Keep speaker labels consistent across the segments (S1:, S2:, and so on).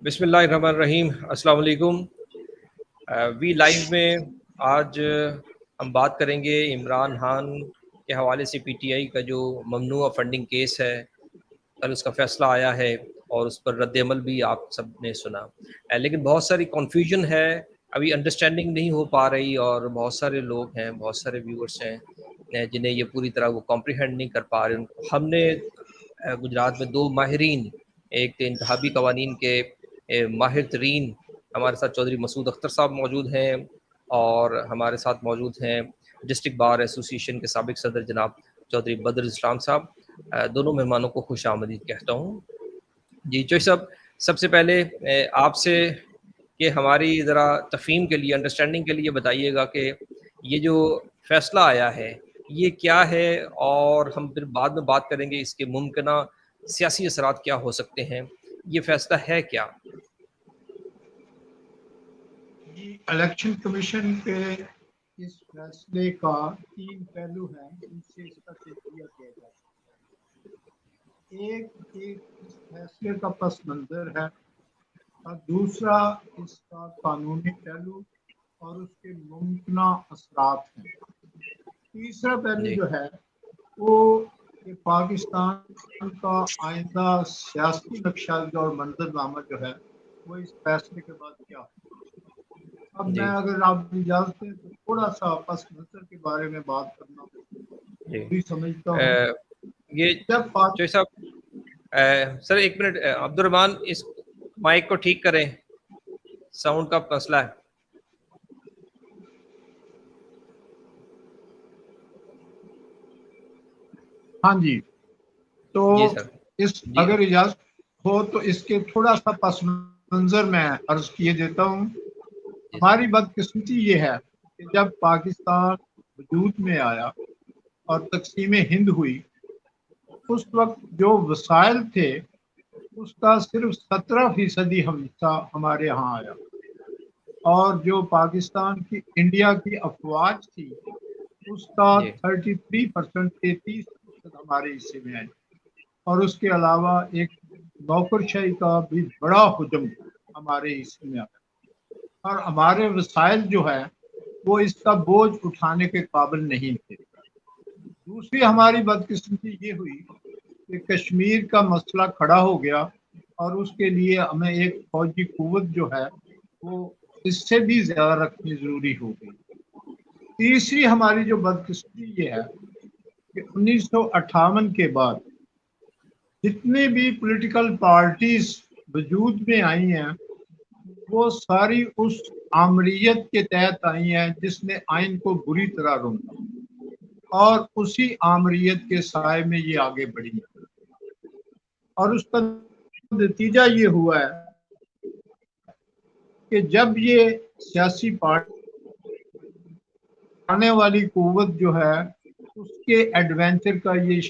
S1: بسم اللہ الرحمن الرحیم. السلام علیکم. وی لائیو میں آج ہم بات کریں گے عمران خان کے حوالے سے پی ٹی آئی کا جو ممنوع فنڈنگ کیس ہے. کل اس کا فیصلہ آیا ہے اور اس پر رد عمل بھی آپ سب نے سنا. لیکن بہت ساری کنفیوژن ہے, ابھی انڈرسٹینڈنگ نہیں ہو پا رہی, اور بہت سارے لوگ ہیں, بہت سارے ویورز ہیں جنہیں یہ پوری طرح وہ کمپریہینڈ نہیں کر پا رہے. ہم نے گجرات میں دو ماہرین, ایک انتخابی قوانین کے ماہر ترین ہمارے ساتھ چودھری مسعود اختر صاحب موجود ہیں, اور ہمارے ساتھ موجود ہیں ڈسٹرکٹ بار ایسوسی ایشن کے سابق صدر جناب چودھری بدر اسلام صاحب. دونوں مہمانوں کو خوش آمدید کہتا ہوں. جی چوہدری صاحب, سب سے پہلے آپ سے کہ ہماری ذرا تفہیم کے لیے, انڈرسٹینڈنگ کے لیے بتائیے گا کہ یہ جو فیصلہ آیا ہے یہ کیا ہے, اور ہم پھر بعد میں بات کریں گے اس کے ممکنہ سیاسی اثرات کیا ہو سکتے ہیں. یہ فیصلہ ہے کیا؟
S2: الیکشن کمیشن کے اس فیصلے کا تین پہلو ہیں جن سے اس کا تجزیہ کیا جا سکتا ہے. ایک اس فیصلے کا پس منظر ہے, اور دوسرا اس کا قانونی پہلو اور اس کے ممکنہ اثرات ہیں. تیسرا پہلو جو ہے وہ کہ پاکستان کا آئندہ سیاسی نقشہ اور منظر نامہ جو ہے وہ اس فیصلے کے بعد کیا ہے. اب میں اگر آپ اجازت دیں تو تھوڑا سا پس منظر کے بارے میں بات کرنا ضروری سمجھتا ہوں.
S1: یہ چوہدری صاحب سر ایک منٹ, عبد الرحمان اس مائک کو ٹھیک کریں, ساؤنڈ کا مسئلہ ہے.
S2: ہاں جی, تو اگر اجازت ہو تو اس کے تھوڑا سا پس منظر میں عرض کیے دیتا ہوں. ہماری بدقسمتی یہ ہے کہ جب پاکستان وجود میں آیا اور تقسیم ہند ہوئی, اس وقت جو وسائل تھے اس کا صرف 17% حصہ ہمارے ہاں آیا, اور جو پاکستان کی انڈیا کی افواج تھی اس کا 33% 33% ہمارے حصے میں آئی, اور اس کے علاوہ ایک نوکرشاہی کا بھی بڑا حجم ہمارے حصے میں آیا, اور ہمارے وسائل جو ہے وہ اس کا بوجھ اٹھانے کے قابل نہیں تھے. دوسری ہماری بدقسمتی یہ ہوئی کہ کشمیر کا مسئلہ کھڑا ہو گیا, اور اس کے لیے ہمیں ایک فوجی قوت جو ہے وہ اس سے بھی زیادہ رکھنی ضروری ہو گئی. تیسری ہماری جو بدقسمتی یہ ہے کہ 1958 کے بعد جتنے بھی پولیٹیکل پارٹیز وجود میں آئی ہیں وہ ساری اس آمریت کے تحت آئی ہیں جس نے آئین کو بری طرح روندا, اور اسی آمریت کے سائے میں یہ آگے بڑھی, اور اس کا نتیجہ یہ ہوا ہے کہ جب یہ سیاسی پارٹی آنے والی قوت جو ہے اس کے ایڈونچر کا یہ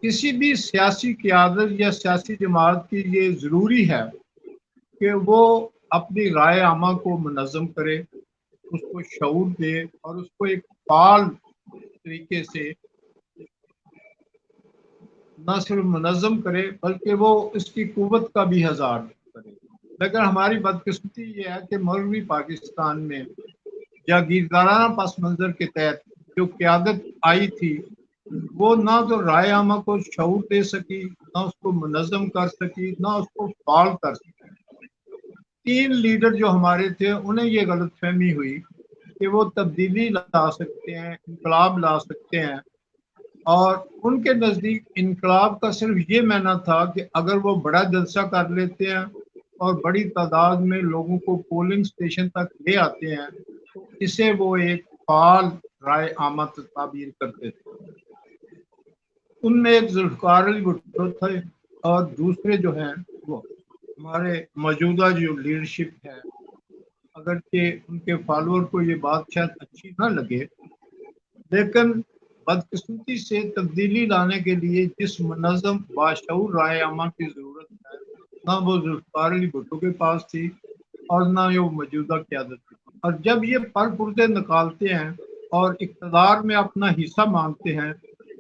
S2: کسی بھی سیاسی قیادت یا سیاسی جماعت کی یہ ضروری ہے کہ وہ اپنی رائے عامہ کو منظم کرے, اس کو شعور دے, اور اس کو ایک فعال طریقے سے نہ صرف منظم کرے بلکہ وہ اس کی قوت کا بھی اظہار کرے. لیکن ہماری بدقسمتی یہ ہے کہ مغربی پاکستان میں جاگیردارانہ پس منظر کے تحت جو قیادت آئی تھی وہ نہ تو رائے عامہ کو شعور دے سکی, نہ اس کو منظم کر سکی, نہ اس کو فعال کر سکی. تین لیڈر جو ہمارے تھے انہیں یہ غلط فہمی ہوئی کہ وہ تبدیلی لا سکتے ہیں, انقلاب لا سکتے ہیں, اور ان کے نزدیک انقلاب کا صرف یہ معنی تھا کہ اگر وہ بڑا جلسہ کر لیتے ہیں اور بڑی تعداد میں لوگوں کو پولنگ اسٹیشن تک لے آتے ہیں تو اسے وہ ایک فعال رائے عامہ تعبیر کرتے تھے. ان میں ایک ذوالفقار علی بھٹو تھے, اور دوسرے جو ہیں وہ ہمارے موجودہ جو لیڈرشپ ہے, اگرچہ ان کے فالوور کو یہ بات شاید اچھی نہ لگے, لیکن بدقسمتی سے تبدیلی لانے کے لیے جس منظم باشعور رائے عامہ کی ضرورت ہے نہ وہ ذوالفقار علی بھٹو کے پاس تھی اور نہ وہ موجودہ قیادت تھی. اور جب یہ پر پردے نکالتے ہیں اور اقتدار میں اپنا حصہ مانگتے ہیں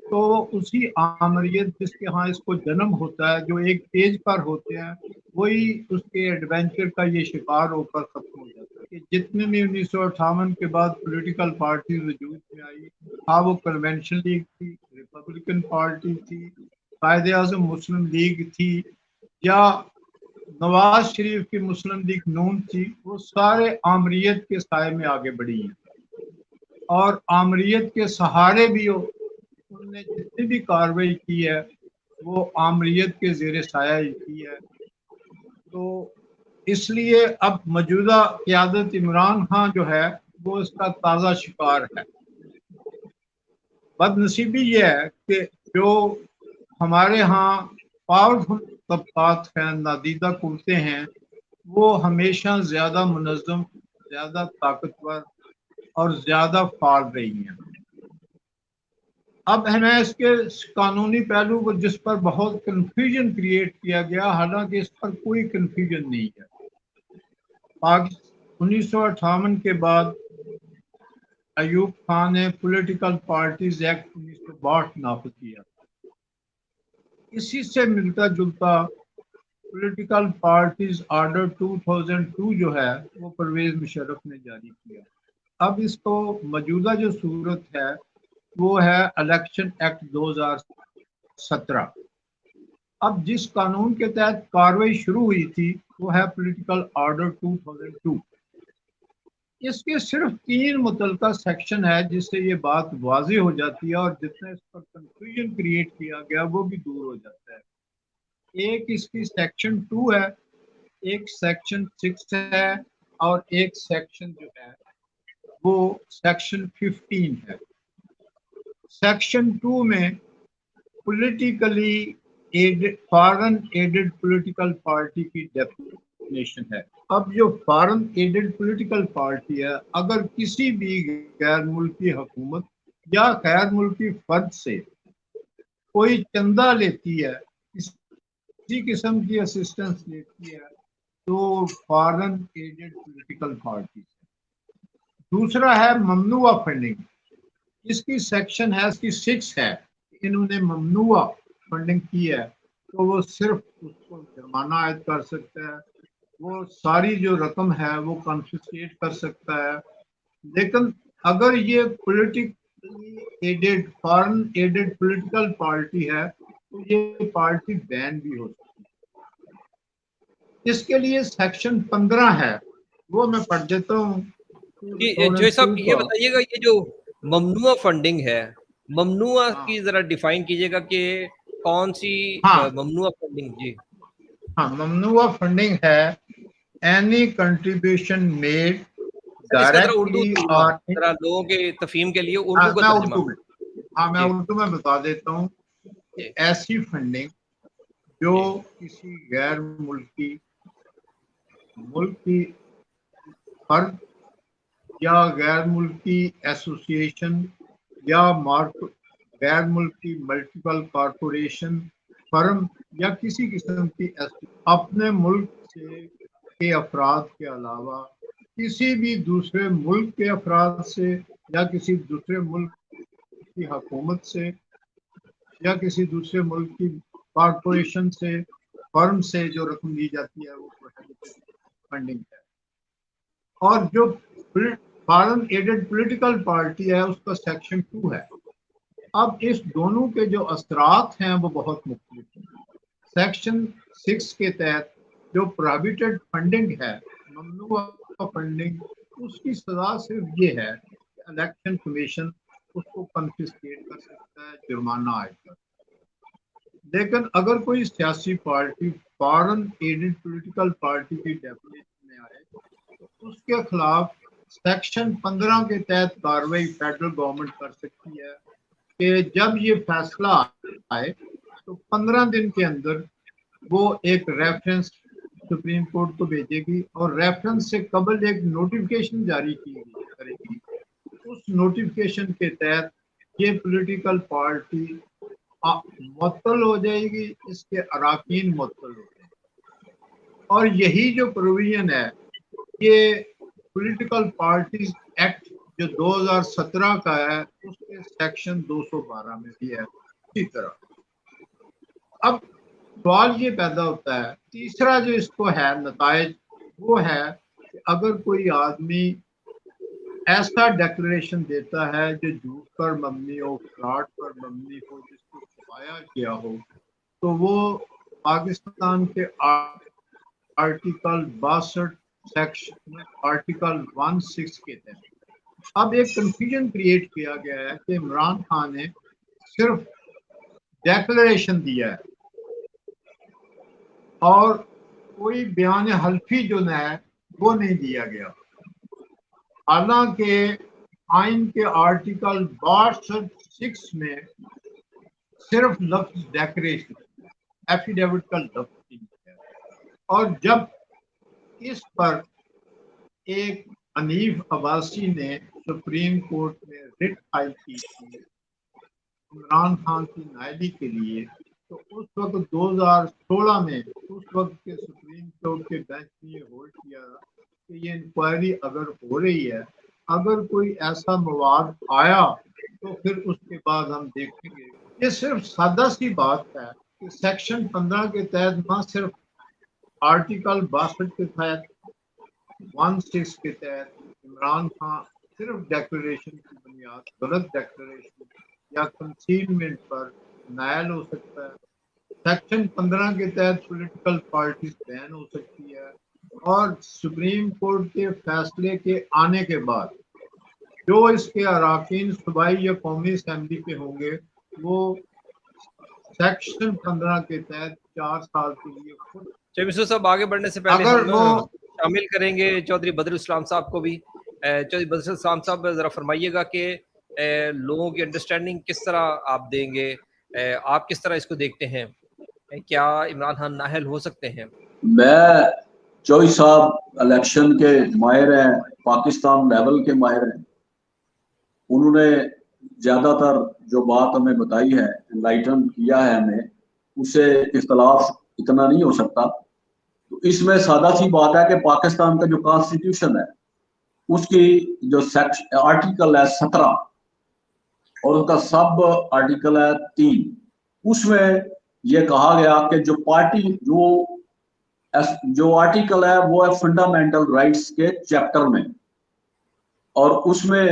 S2: تو اسی آمریت جس کے ہاں اس کو جنم ہوتا ہے، جو ایک پیج پر ہوتے ہیں، وہی اس کے ایڈونچر کا یہ شکار ہو کر ختم ہو جاتا ہے کہ جتنے بھی 1958 کے بعد پولیٹیکل پارٹی وجود میں آئی، ہاں وہ کنونشن لیگ تھی، ریپبلکن پارٹی تھی، قائد اعظم مسلم لیگ تھی، یا نواز شریف کی مسلم لیگ نون تھی، وہ سارے آمریت کے سائے میں آگے بڑھی ہیں، اور آمریت کے سہارے بھی انہوں نے جتنی بھی کارروائی کی ہے وہ آمریت کے زیر سایہ کی ہے۔ تو اس لیے اب موجودہ قیادت عمران خان جو ہے وہ اس کا تازہ شکار ہے۔ بد نصیبی یہ ہے کہ جو ہمارے ہاں پاورفل طبقات ہیں، نادیدہ قوتیں ہیں، وہ ہمیشہ زیادہ منظم، زیادہ طاقتور اور زیادہ فعال رہی ہیں۔ اب ہمیں اس کے قانونی پہلو کو جس پر بہت کنفیوژن کریٹ کیا گیا، حالانکہ اس پر کوئی کنفیوژن نہیں ہے۔ 1958 کے بعد ایوب خان نے پولیٹیکل پارٹیز ایکٹ 1962 نافذ کیا، اسی سے ملتا جلتا پولیٹیکل پارٹیز آرڈر 2002 جو ہے وہ پرویز مشرف نے جاری کیا۔ اب اس کو موجودہ جو صورت ہے وہ ہے الیکشن ایکٹ 2017۔ اب جس قانون کے تحت کارروائی شروع ہوئی تھی وہ ہے پولیٹیکل آرڈر 2002۔ اس کے صرف 3 متعلقہ سیکشن ہے جس سے یہ بات واضح ہو جاتی ہے، اور جتنا اس پر کنفیوژن کریٹ کیا گیا وہ بھی دور ہو جاتا ہے۔ ایک اس کی سیکشن 2 ہے، ایک سیکشن 6 ہے، اور ایک سیکشن جو ہے وہ سیکشن 15 ہے۔ سیکشن 2 میں politically foreign added political party کی ڈیفینیشن ہے۔ اب جو فارن ایڈڈ پولیٹیکل پارٹی ہے، اگر کسی بھی غیر ملکی حکومت یا غیر ملکی فرد سے کوئی چندہ لیتی ہے، کسی قسم کی اسسٹنس لیتی ہے، تو فارن ایڈڈ پولیٹیکل پارٹی۔ دوسرا ہے ممنوعہ فنڈنگ، اس کی سیکشن ہے، اس کی 6 ہے، انہوں نے ممنوعہ فنڈنگ کی ہے تو وہ صرف اس کو جرمانہ عائد کر سکتا ہے، وہ ساری جو رقم ہے وہ کنفسکیٹ کر سکتا ہے۔ لیکن اگر یہ politically added foreign added political party ہے تو یہ پارٹی بین بھی ہو سکتی ہے۔ اس کے لیے سیکشن 15 ہے، وہ میں پڑھ دیتا ہوں۔
S1: جو صاحب یہ بتائیے گا، یہ جو ممنوع فنڈنگ ہے، ممنوع کی ذرا ڈیفائن کیجئے گا کہ کون سی ممنوع فنڈنگ؟ جی
S2: ہاں، ممنوع فنڈنگ ہے اینی کنٹریبیوشن میڈ ڈائریکٹلی اور
S1: ذرا لوگوں کے تفہیم کے لیے اردو کا ترجمہ۔
S2: میں اردو میں بتا دیتا ہوں کہ ایسی فنڈنگ جو کسی غیر ملک کی فرد یا غیر ملکی ایسوسیشن یا غیر ملکی ملٹیپل کارپوریشن فرم یا کسی قسم کی اپنے ملک کے افراد کے علاوہ کسی بھی دوسرے ملک کے افراد سے یا کسی دوسرے ملک کی حکومت سے یا کسی دوسرے ملک کی کارپوریشن سے، فرم سے جو رقم دی جاتی ہے وہ فنڈنگ ہے۔ اور جو فارن ایڈڈ پولیٹیکل پارٹی ہے اس کا سیکشن 2 ہے۔ اب اس دونوں کے جو اثرات ہیں وہ بہت مختلف ہیں۔ سیکشن 6 کے تحت جو پروہیبٹڈ فنڈنگ ہے، ممنوع فنڈنگ، اس کی سزا صرف یہ ہے کہ الیکشن کمیشن اس کو کنفسکیٹ کر سکتا ہے، جرمانہ عائد کر سکتا ہے۔ لیکن اگر کوئی سیاسی party foreign added political party کی ڈیفینیشن میں آئے تو اس کے خلاف سیکشن 15 کے تحت کارروائی فیڈرل گورنمنٹ کر سکتی ہے کہ جب یہ فیصلہ آئے تو 15 دن کے اندر وہ ایک ریفرنس سپریم کورٹ کو بھیجے گی، اور ریفرنس سے قبل ایک نوٹیفیکیشن جاری کرے گی۔ اس نوٹیفیکیشن کے تحت یہ پولیٹیکل پارٹی معطل ہو جائے گی، اس کے اراکین معطل ہو جائیں گے۔ اور یہی جو پروویژن ہے یہ پولیٹیکل پارٹیز ایکٹ جو 2017 کا ہے اس کے سیکشن 212 میں بھی ہے۔ اسی طرح اب سوال یہ پیدا ہوتا ہے، تیسرا جو اس کو ہے نتائج، وہ ہے کہ اگر کوئی آدمی ایسا ڈیکلریشن دیتا ہے جو جھوٹ پر مبنی ہو، فراڈ پر مبنی ہو، جس کو چھپایا گیا ہو، تو وہ پاکستان کے آرٹیکل 62 سیکشن آرٹیکل 16 کے تحت اب ایک کنفیوژن کریٹ کیا گیا ہے کہ عمران خان نے صرف ڈیکلریشن دیا ہے اور کوئی بیان حلفی جو ہے وہ نہیں دیا گیا، حالانکہ آئین کے آرٹیکل 62 میں صرف لفظ ڈیکلریشن ایفیڈیوٹ کا لفظ ہے، اور جب اس پر ایک حنیف عباسی نے سپریم کورٹ میں رٹ فائل کی تھی عمران خان کی نائبی کے لیے، تو اس وقت 2016 میں اس وقت کے سپریم کورٹ کے بینچ نے یہ ہولڈ کیا کہ یہ انکوائری اگر ہو رہی ہے، اگر کوئی ایسا مواد آیا تو پھر اس کے بعد ہم دیکھیں گے۔ یہ صرف سادہ سی بات ہے کہ سیکشن 15 کے تحت نہ صرف آرٹیکل 62 کے تحت 16 کے تحت عمران خان صرف ڈیکلریشن کی بنیاد غلط ڈیکلریشن یا کنسیلمنٹ پر نائل ہو سکتا ہے، سیکشن 15 کے تحت پولیٹیکل پارٹیز بین ہو سکتی ہے، اور سپریم کورٹ کے فیصلے کے آنے کے بعد جو اس کے اراکین صوبائی یا قومی اسمبلی کے ہوں گے وہ سیکشن 15 کے تحت 4 سال کے لیے خود
S1: چودھری صاحب آگے بڑھنے سے پہلے ہم شامل کریں گے چودھری بدر الاسلام صاحب کو بھی۔ چودھری بدر الاسلام صاحب ذرا فرمائیے گا کہ لوگوں کی انڈرسٹینڈنگ کس طرح آپ دیں گے، آپ کس طرح اس کو دیکھتے ہیں، کیا عمران خان نااہل ہو سکتے ہیں؟
S3: میں چودھری صاحب الیکشن کے ماہر ہیں، پاکستان لیول کے ماہر ہیں، انہوں نے زیادہ تر جو بات ہمیں بتائی ہے، انلائٹن کیا ہے ہمیں، اس سے اختلاف اتنا نہیں ہو سکتا۔ تو اس میں سادہ سی بات ہے کہ پاکستان کا جو کانسٹیٹیوشن ہے اس کی جو آرٹیکل ہے 17 اور اس کا سب آرٹیکل ہے 3، اس میں یہ کہا گیا کہ جو پارٹی جو آرٹیکل ہے وہ ہے فنڈامنٹل رائٹس کے چیپٹر میں، اور اس میں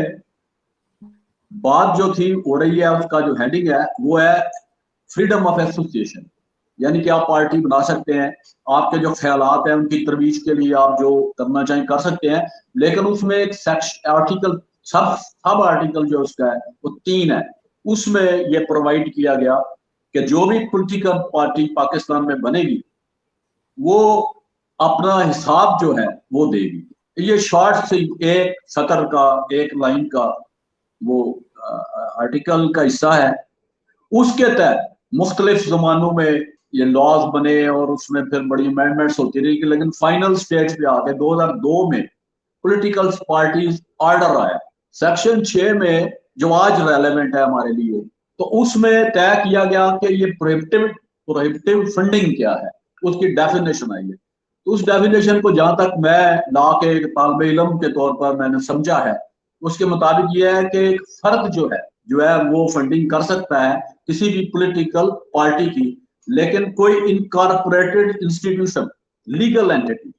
S3: بات جو تھی ہو رہی ہے، اس کا جو ہیڈنگ ہے وہ ہے فریڈم آف ایسوسیشن، یعنی کہ آپ پارٹی بنا سکتے ہیں، آپ کے جو خیالات ہیں ان کی ترویج کے لیے آپ جو کرنا چاہیں کر سکتے ہیں، لیکن اس میں ایک آرٹیکل سب آرٹیکل جو اس کا ہے وہ 3 ہے، اس میں یہ پرووائڈ کیا گیا کہ جو بھی پولیٹیکل پارٹی پاکستان میں بنے گی وہ اپنا حساب جو ہے وہ دے گی۔ یہ شارٹ سے ایک سطر کا ایک لائن کا وہ آرٹیکل کا حصہ ہے، اس کے تحت مختلف زمانوں میں یہ لاز بنے اور اس میں پھر بڑی امینڈمنٹس ہوتی رہی، لیکن فائنل سٹیج پہ آ کے 2002 میں پولیٹیکل پارٹیز آرڈر آیا سیکشن 6 میں جو آج ریلیونٹ ہے ہمارے لیے، تو اس میں طے کیا گیا کہ یہ پروہیبٹیو فنڈنگ کیا ہے، اس کی ڈیفینیشن آئی ہے۔ تو اس ڈیفینیشن کو جہاں تک میں لا کے ایک طالب علم کے طور پر میں نے سمجھا ہے، اس کے مطابق یہ ہے کہ ایک فرد جو ہے وہ فنڈنگ کر سکتا ہے کسی بھی پولیٹیکل پارٹی کی، لیکن کوئی انکارپوریٹڈ انسٹیٹیوشن لیگل اینٹیٹی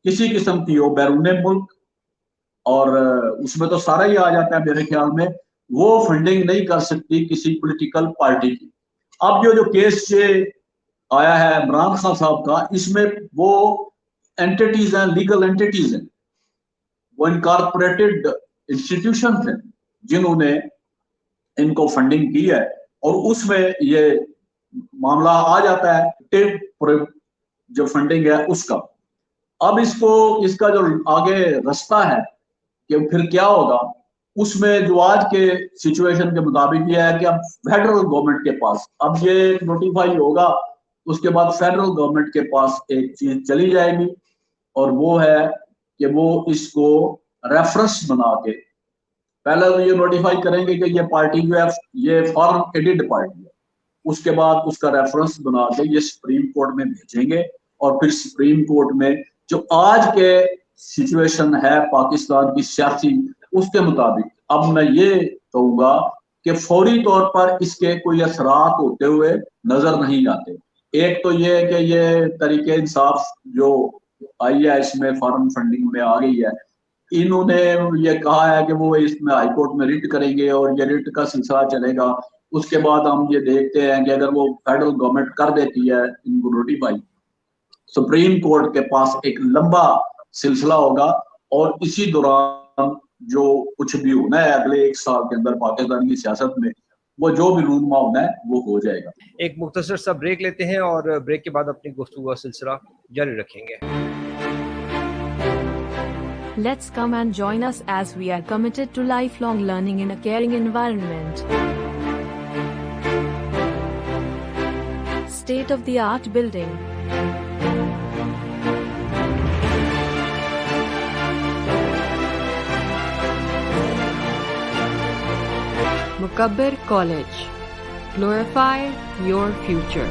S3: کسی قسم کی ہو بیرون ملک، اور اس میں تو سارا ہی آ جاتا ہے میرے خیال میں، وہ فنڈنگ نہیں کر سکتی کسی پولیٹیکل پارٹی کی۔ اب جو کیس سے آیا ہے عمران خان صاحب کا، اس میں وہ اینٹیٹیز ہیں، لیگل اینٹیٹیز ہیں، وہ انکارپوریٹڈ انسٹیٹیوشن ہیں جنہوں نے ان کو فنڈنگ کی ہے، اور اس میں یہ معاملہ آ جاتا ہے جو فنڈنگ ہے اس کا۔ اب اس کا جو آگے رستہ ہے کہ پھر کیا ہوگا، اس میں جو آج کے سچویشن کے مطابق یہ ہے کہ اب فیڈرل گورنمنٹ کے پاس اب یہ نوٹیفائی ہوگا، اس کے بعد فیڈرل گورنمنٹ کے پاس ایک چیز چلی جائے گی، اور وہ ہے کہ وہ اس کو ریفرنس بنا کے پہلے تو یہ نوٹیفائی کریں گے کہ یہ پارٹی جو ہے یہ فارن ایڈڈ پارٹی ہے، اس کے بعد اس کا ریفرنس بنا کے یہ سپریم کورٹ میں بھیجیں گے، اور پھر سپریم کورٹ میں جو آج کے سچویشن ہے پاکستان کی سیاسی، اس کے مطابق اب میں یہ کہوں گا کہ فوری طور پر اس کے کوئی اثرات ہوتے ہوئے نظر نہیں آتے. ایک تو یہ ہے کہ یہ طریقہ انصاف جو آئی ہے اس میں فارم فنڈنگ میں آ گئی ہے, انہوں نے یہ کہا ہے کہ وہ اس میں ہائی کورٹ میں ریٹ کریں گے اور یہ ریٹ کا سلسلہ چلے گا. اس کے بعد ہم یہ دیکھتے ہیں کہ اگر وہ فیڈرل گورنمنٹ کر دیتی ہے ان کو نوٹیفائی, سپریم کورٹ کے پاس ایک لمبا سلسلہ ہوگا اور اسی دوران جو کچھ بھی ہونا ہے اگلے 1 سال کے اندر پاکستان کی سیاست میں, وہ جو بھی رونما ہونا ہے وہ ہو جائے گا.
S1: ایک مختصر سا بریک لیتے ہیں اور بریک کے بعد اپنی گفتگو کا سلسلہ جاری رکھیں گے.
S4: Let's come and join us as we are committed to lifelong learning in a caring environment. State-of-the-art building. Mukabbir College. Glorify your future.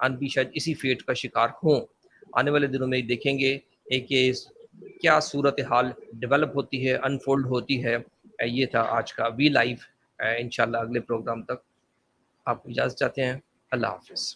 S1: ان بھی شاید اسی فیٹ کا شکار ہوں. آنے والے دنوں میں دیکھیں گے کہ کیا صورتحال ڈیولپ ہوتی ہے، انفولڈ ہوتی ہے. یہ تھا آج کا وی لائیو. انشاءاللہ اگلے پروگرام تک آپ کو اجازت چاہتے ہیں. اللہ حافظ.